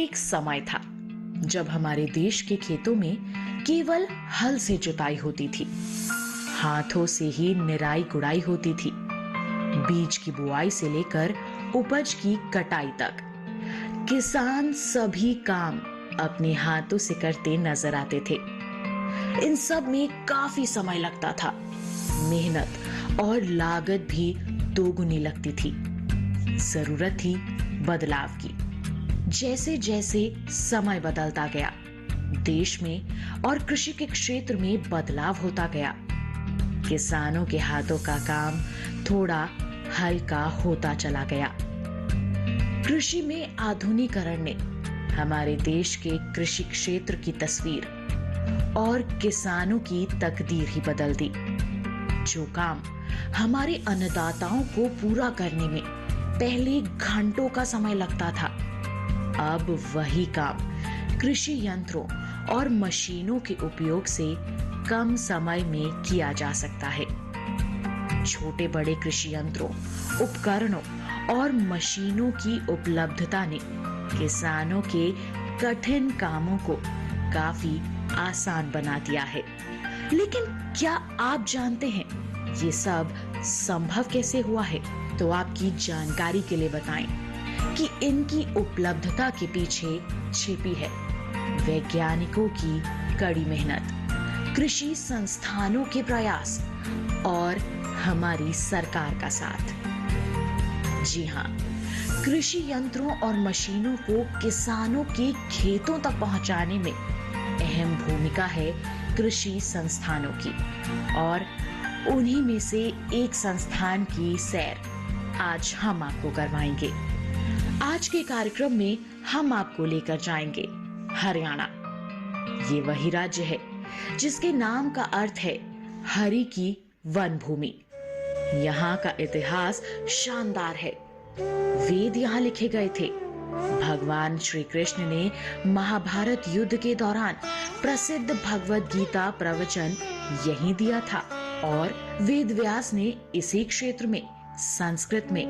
एक समय था जब हमारे देश के खेतों में केवल हल से जुताई होती थी। हाथों से ही निराई गुड़ाई होती थी। बीज की बुआई से लेकर उपज की कटाई तक किसान सभी काम अपने हाथों से करते नजर आते थे। इन सब में काफी समय लगता था। मेहनत और लागत भी दोगुनी लगती थी। जरूरत थी बदलाव की। जैसे जैसे समय बदलता गया, देश में और कृषि के क्षेत्र में बदलाव होता गया। किसानों के हाथों का काम थोड़ा हल्का होता चला गया। कृषि में आधुनिकीकरण ने हमारे देश के कृषि क्षेत्र की तस्वीर और किसानों की तकदीर ही बदल दी। जो काम हमारे अन्नदाताओं को पूरा करने में पहले घंटों का समय लगता था, अब वही काम कृषि यंत्रों और मशीनों के उपयोग से कम समय में किया जा सकता है। छोटे बड़े कृषि यंत्रों, उपकरणों और मशीनों की उपलब्धता ने किसानों के कठिन कामों को काफी आसान बना दिया है। लेकिन क्या आप जानते हैं ये सब संभव कैसे हुआ है? तो आपकी जानकारी के लिए बताएं कि इनकी उपलब्धता के पीछे छिपी है वैज्ञानिकों की कड़ी मेहनत, कृषि संस्थानों के प्रयास और हमारी सरकार का साथ। जी हाँ, कृषि यंत्रों और मशीनों को किसानों के खेतों तक पहुंचाने में अहम भूमिका है कृषि संस्थानों की, और उन्हीं में से एक संस्थान की सैर आज हम आपको करवाएंगे। आज के कार्यक्रम में हम आपको लेकर जाएंगे हरियाणा। ये वही राज्य है जिसके नाम का अर्थ है हरि की वन भूमि। यहाँ का इतिहास शानदार है। वेद यहाँ लिखे गए थे। भगवान श्री कृष्ण ने महाभारत युद्ध के दौरान प्रसिद्ध भगवद गीता प्रवचन यहीं दिया था, और वेद व्यास ने इसी क्षेत्र में संस्कृत में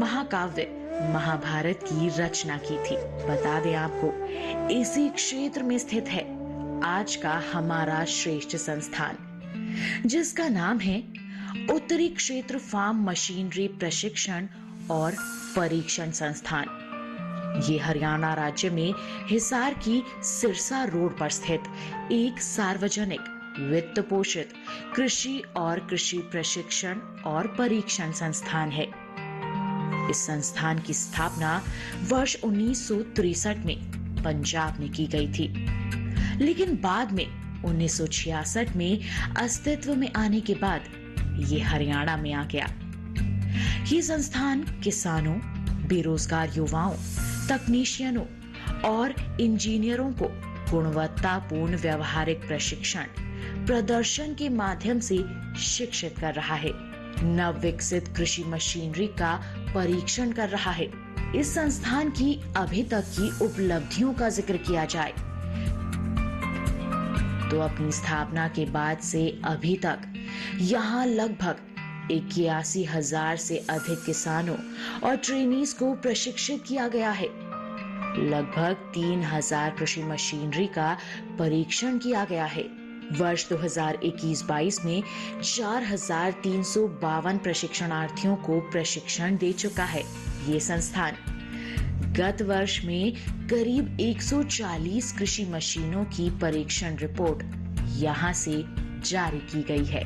महाकाव्य महाभारत की रचना की थी। बता दें आपको, इसी क्षेत्र में स्थित है आज का हमारा श्रेष्ठ संस्थान, जिसका नाम है उत्तरी क्षेत्र फार्म मशीनरी प्रशिक्षण और परीक्षण संस्थान। ये हरियाणा राज्य में हिसार की सिरसा रोड पर स्थित एक सार्वजनिक वित्त पोषित कृषि और कृषि प्रशिक्षण और परीक्षण संस्थान है। इस संस्थान की स्थापना वर्ष 1963 में पंजाब में की गई थी, लेकिन बाद में 1966 में अस्तित्व में आने के बाद ये हरियाणा में आ गया। ये संस्थान किसानों, बेरोजगार युवाओं, तकनीशियनों और इंजीनियरों को गुणवत्तापूर्ण व्यवहारिक प्रशिक्षण प्रदर्शन के माध्यम से शिक्षित कर रहा है। नव विकसित कृषि मशीनरी का परीक्षण कर रहा है। इस संस्थान की अभी तक की उपलब्धियों का जिक्र किया जाए तो अपनी स्थापना के बाद से अभी तक यहाँ लगभग 81,000 से अधिक किसानों और ट्रेनीज को प्रशिक्षित किया गया है। लगभग 3,000 कृषि मशीनरी का परीक्षण किया गया है। वर्ष 2021-22 में 4,352 प्रशिक्षणार्थियों को प्रशिक्षण दे चुका है ये संस्थान। गत वर्ष में करीब 140 कृषि मशीनों की परीक्षण रिपोर्ट यहां से जारी की गई है।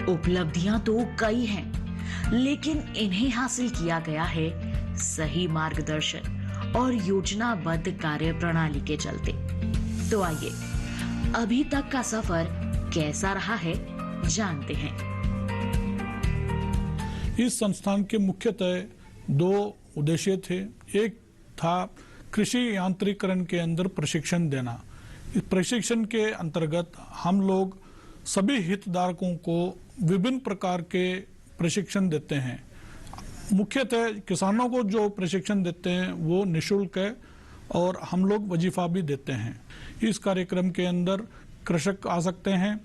उपलब्धियां तो कई हैं, लेकिन इन्हें हासिल किया गया है सही मार्गदर्शन और योजनाबद्ध कार्य प्रणाली के चलते। तो आइए अभी तक का सफर कैसा रहा है जानते हैं। इस संस्थान के मुख्यतः 2 उद्देश्य थे। एक था कृषि यांत्रिकरण के अंदर प्रशिक्षण देना। इस प्रशिक्षण के अंतर्गत हम लोग सभी हितधारकों को विभिन्न प्रकार के प्रशिक्षण देते हैं। मुख्यतः किसानों को जो प्रशिक्षण देते हैं वो निःशुल्क है, और हम लोग वजीफा भी देते हैं। इस कार्यक्रम के अंदर कृषक आ सकते हैं,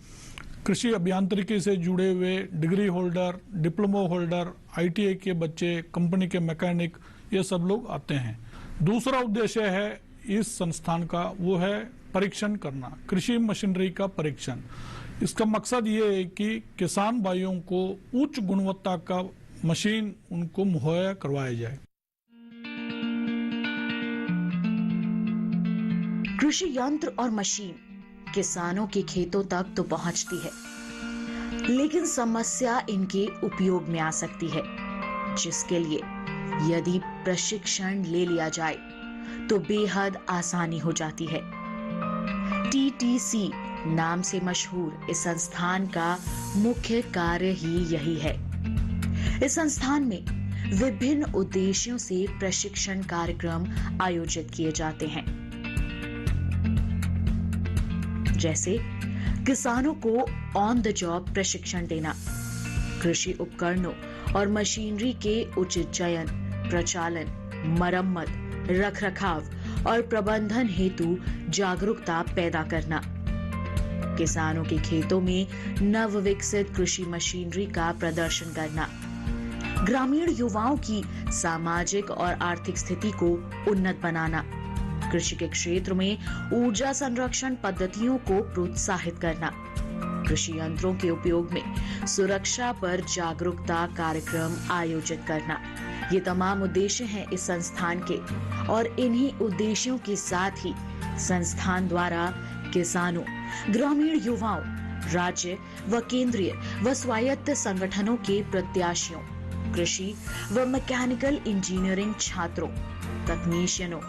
कृषि अभियांत्रिकी से जुड़े हुए degree holder, diploma holder, ITI के बच्चे, कंपनी के मैकेनिक, ये सब लोग आते हैं। दूसरा उद्देश्य है इस संस्थान का, वो है परीक्षण करना, कृषि मशीनरी का परीक्षण। इसका मकसद ये है कि किसान भाइयों को उच्च गुणवत्ता का मशीन उनको मुहैया करवाया जाए। कृषि यंत्र और मशीन किसानों के खेतों तक तो पहुंचती है, लेकिन समस्या इनके उपयोग में आ सकती है, जिसके लिए यदि प्रशिक्षण ले लिया जाए तो बेहद आसानी हो जाती है। टीटीसी नाम से मशहूर इस संस्थान का मुख्य कार्य ही यही है। इस संस्थान में विभिन्न उद्देश्यों से प्रशिक्षण कार्यक्रम आयोजित किए जाते हैं, जैसे किसानों को ऑन द जॉब प्रशिक्षण देना, कृषि उपकरणों और मशीनरी के उचित चयन, प्रचालन, मरम्मत, रखरखाव और प्रबंधन हेतु जागरूकता पैदा करना, किसानों के खेतों में नवविकसित कृषि मशीनरी का प्रदर्शन करना, ग्रामीण युवाओं की सामाजिक और आर्थिक स्थिति को उन्नत बनाना, कृषि के क्षेत्र में ऊर्जा संरक्षण पद्धतियों को प्रोत्साहित करना, कृषि यंत्रों के उपयोग में सुरक्षा पर जागरूकता कार्यक्रम आयोजित करना। ये तमाम उद्देश्य हैं इस संस्थान के, और इन्हीं उद्देश्यों के साथ ही संस्थान द्वारा किसानों, ग्रामीण युवाओं, राज्य व केंद्रीय व स्वायत्त संगठनों के प्रत्याशियों, कृषि व मैकेनिकल इंजीनियरिंग छात्रों, तकनीशियनों,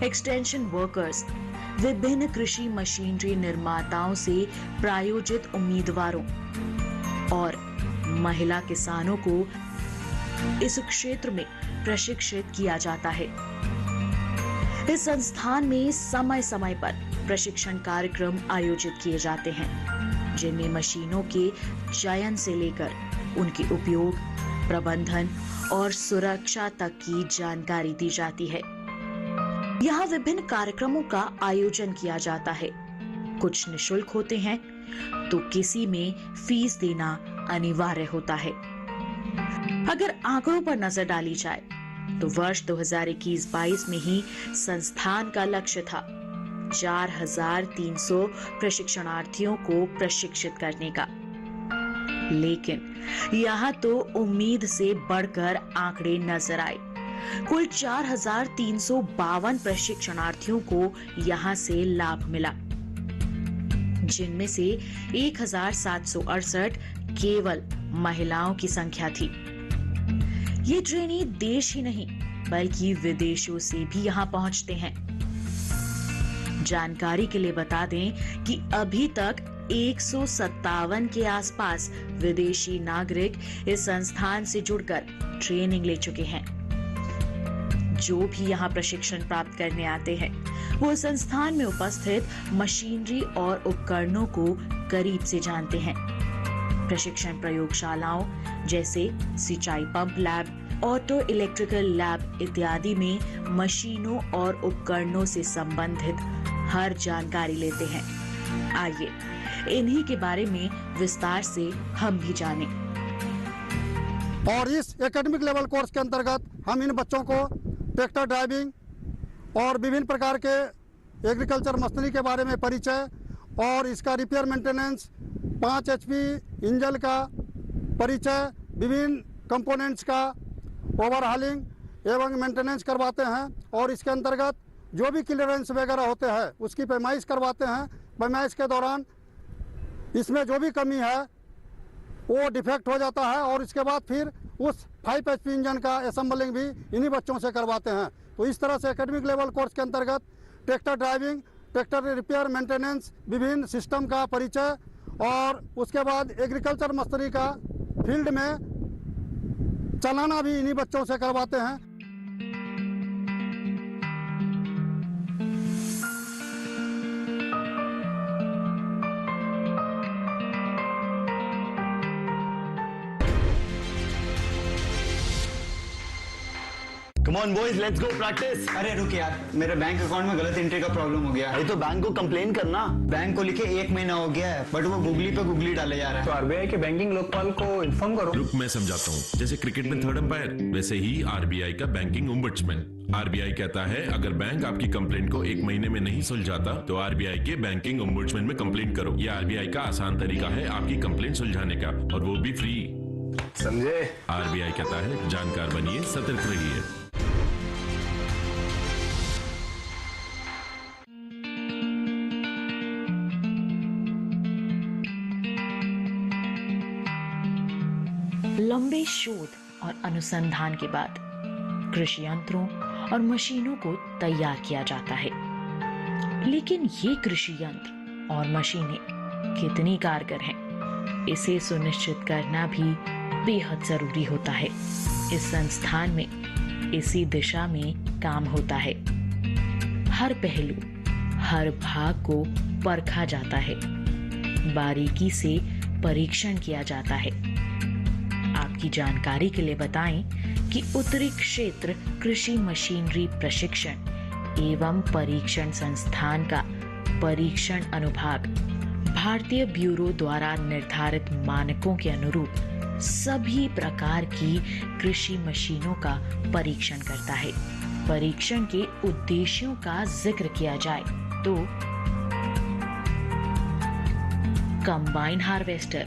एक्सटेंशन वर्कर्स, विभिन्न कृषि मशीनरी निर्माताओं से प्रायोजित उम्मीदवारों और महिला किसानों को इस क्षेत्र में प्रशिक्षित किया जाता है। इस संस्थान में समय समय पर प्रशिक्षण कार्यक्रम आयोजित किए जाते हैं, जिनमें मशीनों के चयन से लेकर उनके उपयोग, प्रबंधन और सुरक्षा तक की जानकारी दी जाती है। यहाँ विभिन्न कार्यक्रमों का आयोजन किया जाता है। कुछ निशुल्क होते हैं तो किसी में फीस देना अनिवार्य होता है। अगर आंकड़ों पर नजर डाली जाए तो वर्ष 2021-22 में ही संस्थान का लक्ष्य था 4,300 प्रशिक्षणार्थियों को प्रशिक्षित करने का, लेकिन यहाँ तो उम्मीद से बढ़कर आंकड़े नजर आए। कुल 4,352 प्रशिक्षणार्थियों को यहाँ से लाभ मिला, जिनमें से 1,768 केवल महिलाओं की संख्या थी। ये ट्रेनी देश ही नहीं बल्कि विदेशों से भी यहाँ पहुंचते हैं। जानकारी के लिए बता दें कि अभी तक 157 के आसपास विदेशी नागरिक इस संस्थान से जुड़कर ट्रेनिंग ले चुके हैं। जो भी यहाँ प्रशिक्षण प्राप्त करने आते हैं, वो संस्थान में उपस्थित मशीनरी और उपकरणों को करीब से जानते हैं। प्रशिक्षण प्रयोगशालाओं जैसे सिंचाई pump lab, auto electrical lab इत्यादि में मशीनों और उपकरणों से संबंधित हर जानकारी लेते हैं। आइए इन्हीं के बारे में विस्तार से हम भी जानें। और इस एकेडमिक लेवल कोर्स के अंतर्गत हम इन बच्चों को ट्रैक्टर ड्राइविंग और विभिन्न प्रकार के एग्रीकल्चर मशीनरी के बारे में परिचय और इसका रिपेयर मेंटेनेंस, 5 HP इंजन का परिचय, विभिन्न कंपोनेंट्स का ओवरहालिंग एवं मेंटेनेंस करवाते हैं। और इसके अंतर्गत जो भी क्लियरेंस वगैरह होते हैं उसकी पैमाइश करवाते हैं। पैमाइश के दौरान इसमें जो भी कमी है वो डिफेक्ट हो जाता है और इसके बाद फिर उस 5 HP इंजन का असेंबलिंग भी इन्हीं बच्चों से करवाते हैं। तो इस तरह से एकेडमिक लेवल कोर्स के अंतर्गत tractor driving, tractor repair maintenance, विभिन्न सिस्टम का परिचय और उसके बाद एग्रीकल्चर मशीनरी का फील्ड में चलाना भी इन्हीं बच्चों से करवाते हैं। Come on boys, let's go practice. अरे रुक यार, मेरे बैंक अकाउंट में गलत एंट्री का प्रॉब्लम हो गया है। अरे तो बैंक को कंप्लेन करना। बैंक को लिखे 1 महीना हो गया है, बट वो गूगली पे गूगली डाले जा रहा है। तो आरबीआई के बैंकिंग लोकपाल को इन्फॉर्म करो। रुक, मैं समझाता हूँ। जैसे क्रिकेट में थर्ड अंपायर, वैसे ही आरबीआई का बैंकिंग ओम्बड्समैन। आरबीआई कहता है अगर बैंक आपकी कंप्लेंट को 1 महीने में नहीं सुलझाता तो आरबीआई के बैंकिंग ओम्बड्समैन में कंप्लेंट करो। यह आरबीआई का आसान तरीका है आपकी कंप्लेंट सुलझाने का, और वो भी फ्री। समझे? आरबीआई कहता है जानकार बनिए, सतर्क रहिए। लंबे शोध और अनुसंधान के बाद कृषि यंत्रों और मशीनों को तैयार किया जाता है, लेकिन ये कृषि यंत्र और मशीनें कितनी कारगर हैं, इसे सुनिश्चित करना भी बेहद जरूरी होता है। इस संस्थान में इसी दिशा में काम होता है। हर पहलू, हर भाग को परखा जाता है, बारीकी से परीक्षण किया जाता है। आपकी जानकारी के लिए बताएं कि उत्तरी क्षेत्र कृषि मशीनरी प्रशिक्षण एवं परीक्षण संस्थान का परीक्षण अनुभाग भारतीय ब्यूरो द्वारा निर्धारित मानकों के अनुरूप सभी प्रकार की कृषि मशीनों का परीक्षण करता है। परीक्षण के उद्देश्यों का जिक्र किया जाए तो कंबाइन हार्वेस्टर,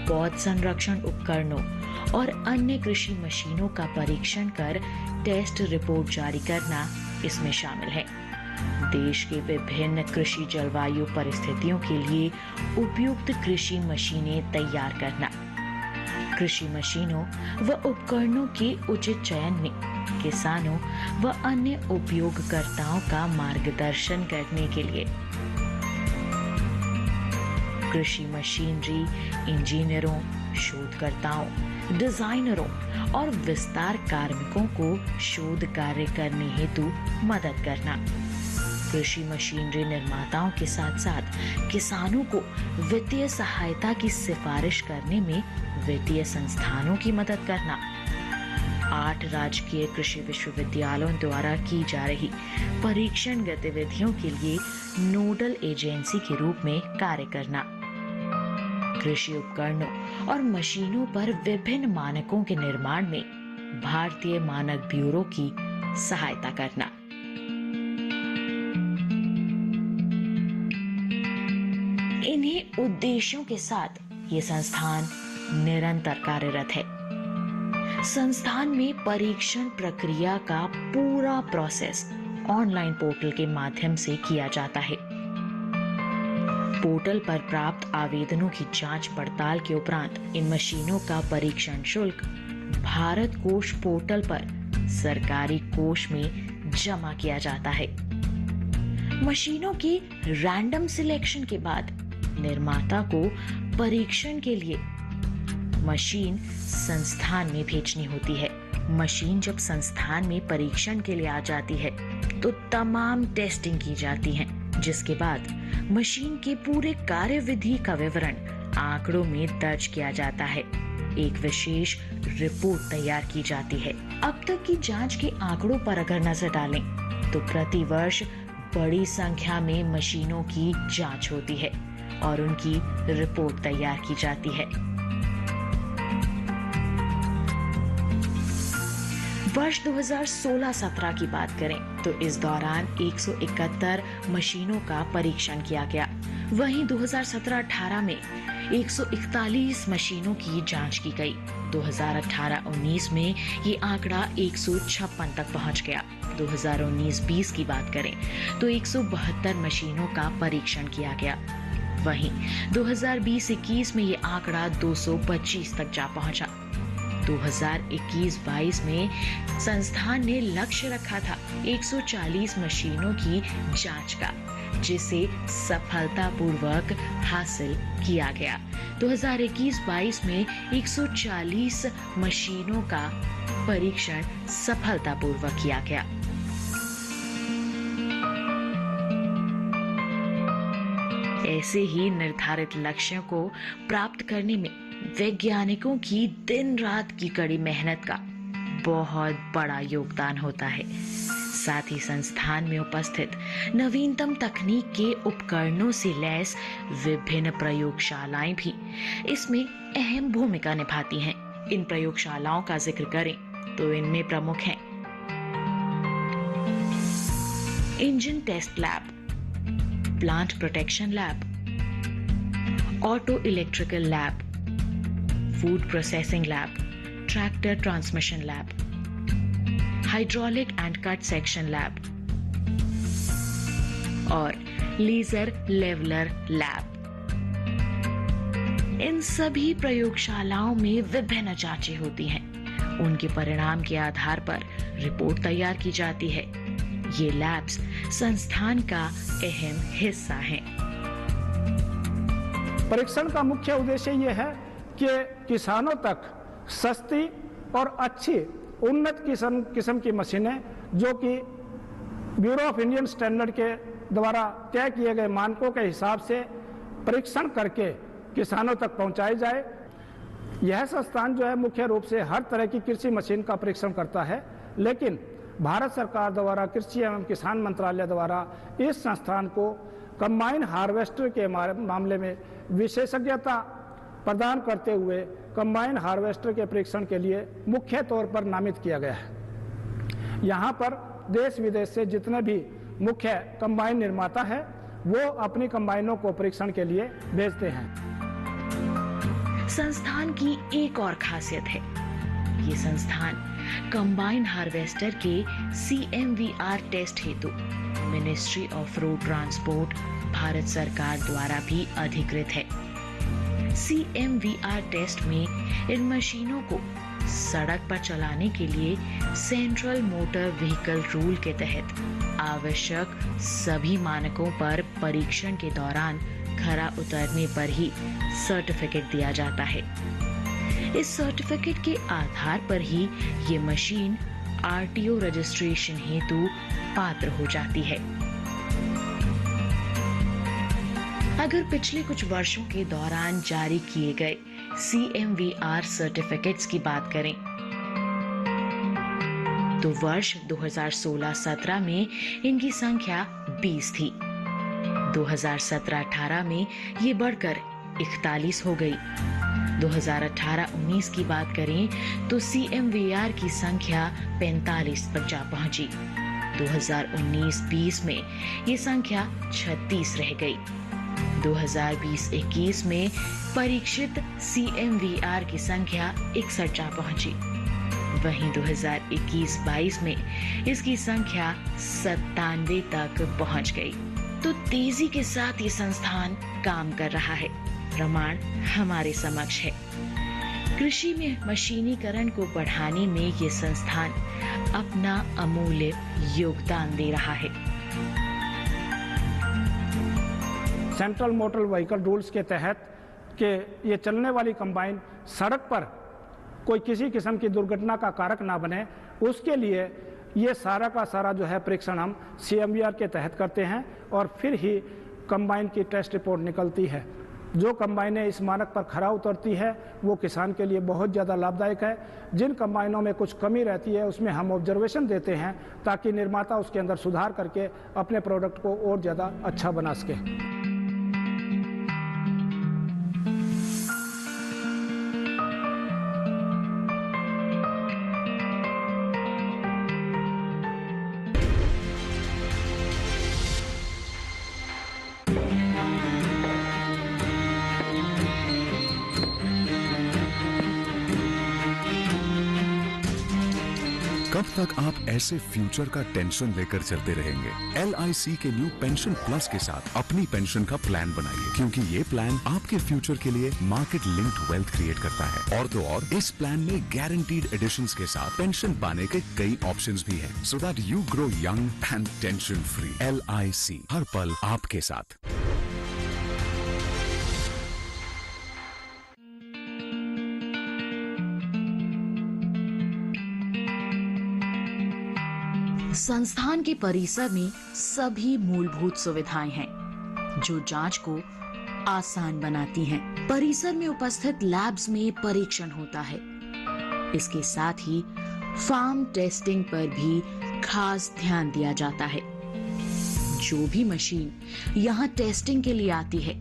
पौध संरक्षण उपकरणों और अन्य कृषि मशीनों का परीक्षण कर टेस्ट रिपोर्ट जारी करना इसमें शामिल है। देश के विभिन्न कृषि जलवायु परिस्थितियों के लिए उपयुक्त कृषि मशीनें तैयार करना, कृषि मशीनों व उपकरणों के उचित चयन में किसानों व अन्य उपयोगकर्ताओं का मार्गदर्शन करने के लिए कृषि मशीनरी इंजीनियरों, शोधकर्ताओं, डिजाइनरों और विस्तार कार्मिकों को शोध कार्य करने हेतु मदद करना, कृषि मशीनरी निर्माताओं के साथ साथ किसानों को वित्तीय सहायता की सिफारिश करने में वित्तीय संस्थानों की मदद करना, 8 राजकीय कृषि विश्वविद्यालयों द्वारा की जा रही परीक्षण गतिविधियों के लिए नोडल एजेंसी के रूप में कार्य करना, कृषि उपकरणों और मशीनों पर विभिन्न मानकों के निर्माण में भारतीय मानक ब्यूरो की सहायता करना। इन्हीं उद्देश्यों के साथ ये संस्थान निरंतर कार्यरत है। संस्थान में परीक्षण प्रक्रिया का पूरा प्रोसेस ऑनलाइन पोर्टल के माध्यम से किया जाता है। पोर्टल पर प्राप्त आवेदनों की जांच पड़ताल के उपरांत इन मशीनों का परीक्षण शुल्क भारत कोष पोर्टल पर सरकारी कोष में जमा किया जाता है। मशीनों की रैंडम सिलेक्शन के बाद निर्माता को परीक्षण के लिए मशीन संस्थान में भेजनी होती है। मशीन जब संस्थान में परीक्षण के लिए आ जाती है तो तमाम टेस्टिंग की जाती है, जिसके बाद मशीन के पूरे कार्यविधि का विवरण आंकड़ों में दर्ज किया जाता है। एक विशेष रिपोर्ट तैयार की जाती है। अब तक की जांच के आंकड़ों पर अगर नजर डालें तो प्रति वर्ष बड़ी संख्या में मशीनों की जांच होती है और उनकी रिपोर्ट तैयार की जाती है। वर्ष 2016-17 की बात करें तो इस दौरान 171 मशीनों का परीक्षण किया गया। वहीं 2017-18 में 141 मशीनों की जांच की गई। 2018-19 में ये आंकड़ा 156 तक पहुंच गया। 2019-20 की बात करें तो 172 मशीनों का परीक्षण किया गया। वहीं 2020-21 में ये आंकड़ा 225 तक जा पहुंचा। 2021-22 में संस्थान ने लक्ष्य रखा था 140 मशीनों की जांच का, जिसे सफलतापूर्वक हासिल किया गया। 2021-22 में 140 मशीनों का परीक्षण सफलतापूर्वक किया गया। ऐसे ही निर्धारित लक्ष्यों को प्राप्त करने में वैज्ञानिकों की दिन रात की कड़ी मेहनत का बहुत बड़ा योगदान होता है। साथ ही संस्थान में उपस्थित नवीनतम तकनीक के उपकरणों से लैस विभिन्न प्रयोगशालाएं भी इसमें अहम भूमिका निभाती हैं। इन प्रयोगशालाओं का जिक्र करें तो इनमें प्रमुख हैं engine test lab, plant protection lab, auto electrical lab, food processing lab, tractor transmission lab, hydraulic and cut section lab और लेजर लेवलर लैब। इन सभी प्रयोगशालाओं में विभिन्न जांचें होती हैं। उनके परिणाम के आधार पर रिपोर्ट तैयार की जाती है। ये लैब्स संस्थान का अहम हिस्सा हैं। परीक्षण का मुख्य उद्देश्य यह है कि किसानों तक सस्ती और अच्छी उन्नत किस्म की मशीनें जो कि ब्यूरो ऑफ इंडियन स्टैंडर्ड के द्वारा तय किए गए मानकों के हिसाब से परीक्षण करके किसानों तक पहुंचाई जाए। यह संस्थान जो है मुख्य रूप से हर तरह की कृषि मशीन का परीक्षण करता है, लेकिन भारत सरकार द्वारा कृषि एवं किसान मंत्रालय द्वारा इस संस्थान को कंबाइन हार्वेस्टर के मामले में विशेषज्ञता प्रदान करते हुए कंबाइन हार्वेस्टर के परीक्षण के लिए मुख्य तौर पर नामित किया गया है। यहाँ पर देश विदेश से जितने भी मुख्य कंबाइन निर्माता है वो अपनी कंबाइनों को परीक्षण के लिए भेजते हैं। संस्थान की एक और खासियत है, ये संस्थान कंबाइन हार्वेस्टर के CMVR टेस्ट हेतु ministry of road transport Bharat सरकार द्वारा भी अधिकृत है। CMVR टेस्ट में इन मशीनों को सड़क पर चलाने के लिए सेंट्रल मोटर व्हीकल रूल के तहत आवश्यक सभी मानकों पर परीक्षण के दौरान खरा उतरने पर ही सर्टिफिकेट दिया जाता है। इस सर्टिफिकेट के आधार पर ही ये मशीन RTO रजिस्ट्रेशन हेतु पात्र हो जाती है। अगर पिछले कुछ वर्षों के दौरान जारी किए गए CMVR सर्टिफिकेट्स की बात करें तो वर्ष 2016-17 में इनकी संख्या 20 थी। 2017-18 में ये बढ़कर 41 हो गई। 2018-19 की बात करें तो CMVR की संख्या 45 तक जा पहुंची। 2019-20 में ये संख्या 36 रह गई। 2020-21 में परीक्षित CMVR की संख्या 61 जा पहुंची। वहीं 2021-22 में इसकी संख्या 97 तक पहुंच गई। तो तेजी के साथ ये संस्थान काम कर रहा है। प्रमाण हमारे समक्ष है। कृषि में मशीनीकरण को बढ़ाने में ये संस्थान अपना अमूल्य योगदान दे रहा है। सेंट्रल मोटर व्हीकल रूल्स के तहत कि ये चलने वाली कंबाइन सड़क पर कोई किसी किस्म की दुर्घटना का कारक ना बने, उसके लिए ये सारा का सारा जो है परीक्षण हम CMVR के तहत करते हैं और फिर ही कंबाइन की टेस्ट रिपोर्ट निकलती है। जो कंबाइनें इस मानक पर खरा उतरती है वो किसान के लिए बहुत ज़्यादा लाभदायक है। जिन कंबाइनों में कुछ कमी रहती है उसमें हम ऑब्जर्वेशन देते हैं ताकि निर्माता उसके अंदर सुधार करके अपने प्रोडक्ट को और ज़्यादा अच्छा बना सके। कब तक आप ऐसे फ्यूचर का टेंशन लेकर चलते रहेंगे? LIC के न्यू पेंशन प्लस के साथ अपनी पेंशन का प्लान बनाइए, क्योंकि ये प्लान आपके फ्यूचर के लिए मार्केट लिंक्ड वेल्थ क्रिएट करता है। और तो और इस प्लान में गारंटीड एडिशंस के साथ पेंशन पाने के कई ऑप्शंस भी हैं, so that you grow young and tension free. LIC, हर पल आपके साथ। संस्थान के परिसर में सभी मूलभूत सुविधाएं हैं जो जांच को आसान बनाती हैं। परिसर में उपस्थित लैब्स में परीक्षण होता है। इसके साथ ही फार्म टेस्टिंग पर भी खास ध्यान दिया जाता है। जो भी मशीन यहाँ टेस्टिंग के लिए आती है,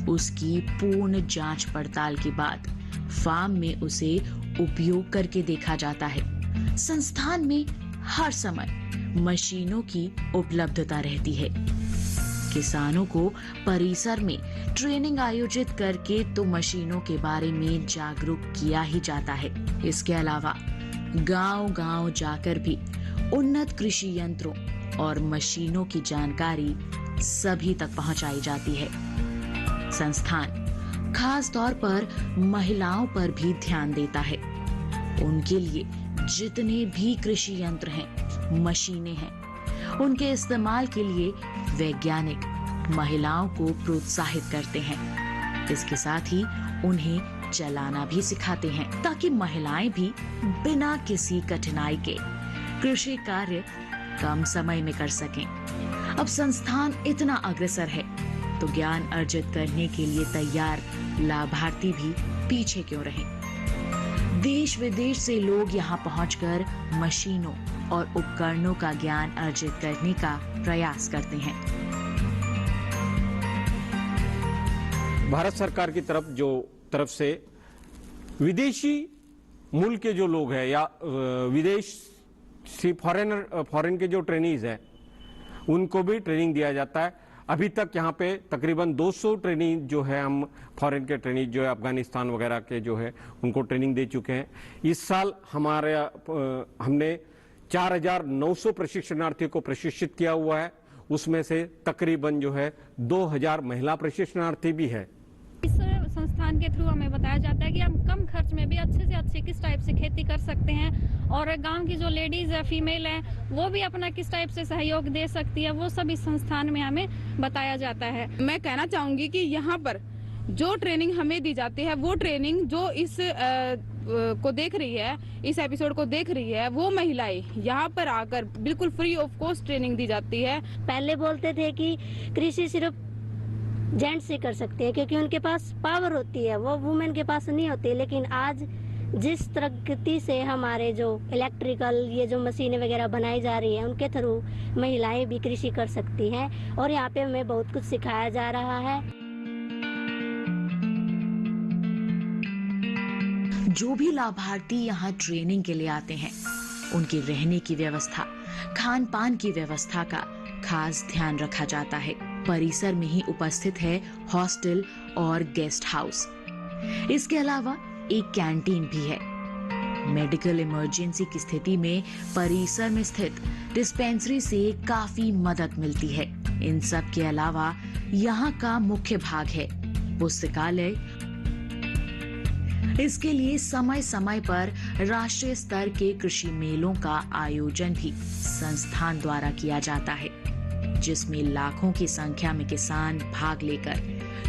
उसकी पूर्ण जांच पड़ताल के बाद फार्म में उसे उपयोग करके देखा जाता है। संस्थान में हर समय मशीनों की उपलब्धता रहती है। किसानों को परिसर में ट्रेनिंग आयोजित करके तो मशीनों के बारे में जागरूक किया ही जाता है। इसके अलावा गांव-गांव जाकर भी उन्नत कृषि यंत्रों और मशीनों की जानकारी सभी तक पहुंचाई जाती है। संस्थान खास तौर पर महिलाओं पर भी ध्यान देता है। उनके लिए जितने भी कृषि यंत्र हैं, मशीनें हैं, उनके इस्तेमाल के लिए वैज्ञानिक महिलाओं को प्रोत्साहित करते हैं। इसके साथ ही उन्हें चलाना भी सिखाते हैं ताकि महिलाएं भी बिना किसी कठिनाई के कृषि कार्य कम समय में कर सकें। अब संस्थान इतना अग्रसर है तो ज्ञान अर्जित करने के लिए तैयार लाभार्थी भी पीछे क्यों रहें? देश विदेश से लोग यहाँ पहुंचकर मशीनों और उपकरणों का ज्ञान अर्जित करने का प्रयास करते हैं। भारत सरकार की तरफ से विदेशी मूल के जो लोग हैं या विदेशी फॉरेन के जो ट्रेनीज हैं, उनको भी ट्रेनिंग दिया जाता है। अभी तक यहाँ पे तकरीबन 200 ट्रेनिंग जो है, हम फॉरेन के ट्रेनिंग जो है अफगानिस्तान वगैरह के जो है उनको ट्रेनिंग दे चुके हैं। इस साल हमने 4,900 प्रशिक्षणार्थियों को प्रशिक्षित किया हुआ है। उसमें से तकरीबन जो है 2,000 महिला प्रशिक्षणार्थी भी है। इस संस्थान के थ्रू हमें बताया जाता है कि हम कम खर्च में भी अच्छे से अच्छे किस टाइप से खेती कर सकते हैं और गांव की जो लेडीज है, फीमेल है, वो भी अपना किस टाइप से सहयोग दे सकती है, वो सब इस संस्थान में हमें बताया जाता है। मैं कहना चाहूंगी कि यहाँ पर जो ट्रेनिंग हमें दी जाती है, वो ट्रेनिंग जो इस को देख रही है, इस एपिसोड को देख रही है, वो महिलाएं यहाँ पर आकर बिल्कुल फ्री ऑफ कॉस्ट ट्रेनिंग दी जाती है। पहले बोलते थे कि कृषि सिर्फ जेंट्स ही कर सकते हैं क्योंकि उनके पास पावर होती है, वो वुमेन के पास नहीं होती। लेकिन आज जिस प्रगति से हमारे जो इलेक्ट्रिकल ये जो मशीनें वगैरह बनाई जा रही है, उनके थ्रू महिलाएं भी कृषि कर सकती हैं और यहाँ पे हमें बहुत कुछ सिखाया जा रहा है। जो भी लाभार्थी यहाँ ट्रेनिंग के लिए आते हैं, उनके रहने की व्यवस्था, खान पान की व्यवस्था का खास ध्यान रखा जाता है। परिसर में ही उपस्थित है हॉस्टल और गेस्ट हाउस। इसके अलावा एक कैंटीन भी है। मेडिकल इमरजेंसी की स्थिति में परिसर में स्थित डिस्पेंसरी से काफी मदद मिलती है। इन सब के अलावा यहाँ का मुख्य भाग है पुस्तकालय। इसके लिए समय समय पर राष्ट्रीय स्तर के कृषि मेलों का आयोजन भी संस्थान द्वारा किया जाता है, जिसमें लाखों की संख्या में किसान भाग लेकर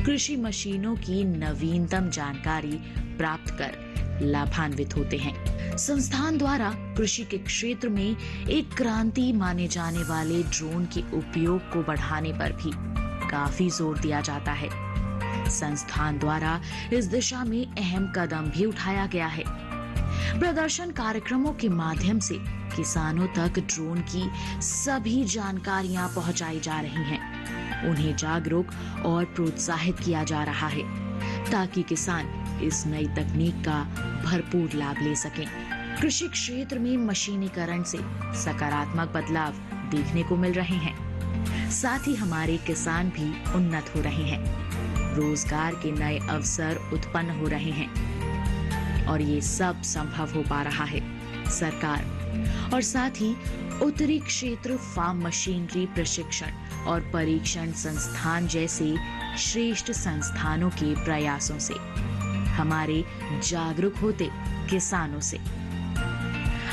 कृषि मशीनों की नवीनतम जानकारी प्राप्त कर लाभान्वित होते हैं। संस्थान द्वारा कृषि के क्षेत्र में एक क्रांति माने जाने वाले ड्रोन के उपयोग को बढ़ाने पर भी काफी जोर दिया जाता है। संस्थान द्वारा इस दिशा में अहम कदम भी उठाया गया है। प्रदर्शन कार्यक्रमों के माध्यम से किसानों तक ड्रोन की सभी जानकारियां पहुंचाई जा रही हैं। उन्हें जागरूक और प्रोत्साहित किया जा रहा है ताकि किसान इस नई तकनीक का भरपूर लाभ ले सकें। कृषि क्षेत्र में मशीनीकरण से सकारात्मक बदलाव देखने को मिल रहे हैं। साथ ही हमारे किसान भी उन्नत हो रहे हैं, रोजगार के नए अवसर उत्पन्न हो रहे हैं और ये सब संभव हो पा रहा है सरकार और साथ ही उत्तरी क्षेत्र फार्म मशीनरी प्रशिक्षण और परीक्षण संस्थान जैसे श्रेष्ठ संस्थानों के प्रयासों से, हमारे जागरूक होते किसानों से।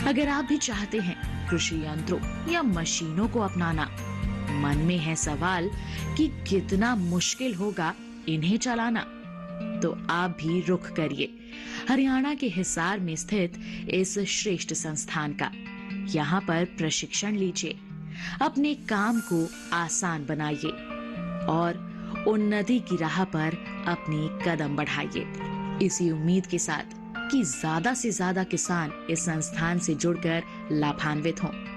अगर आप भी चाहते हैं कृषि यंत्रों या मशीनों को अपनाना, मन में है सवाल कि कितना मुश्किल होगा इन्हें चलाना, तो आप भी रुख करिए हरियाणा के हिसार में स्थित इस श्रेष्ठ संस्थान का। यहाँ पर प्रशिक्षण लीजिए, अपने काम को आसान बनाइए और उन्नति की राह पर अपने कदम बढ़ाइए। इसी उम्मीद के साथ कि ज्यादा से ज्यादा किसान इस संस्थान से जुड़कर लाभान्वित हों।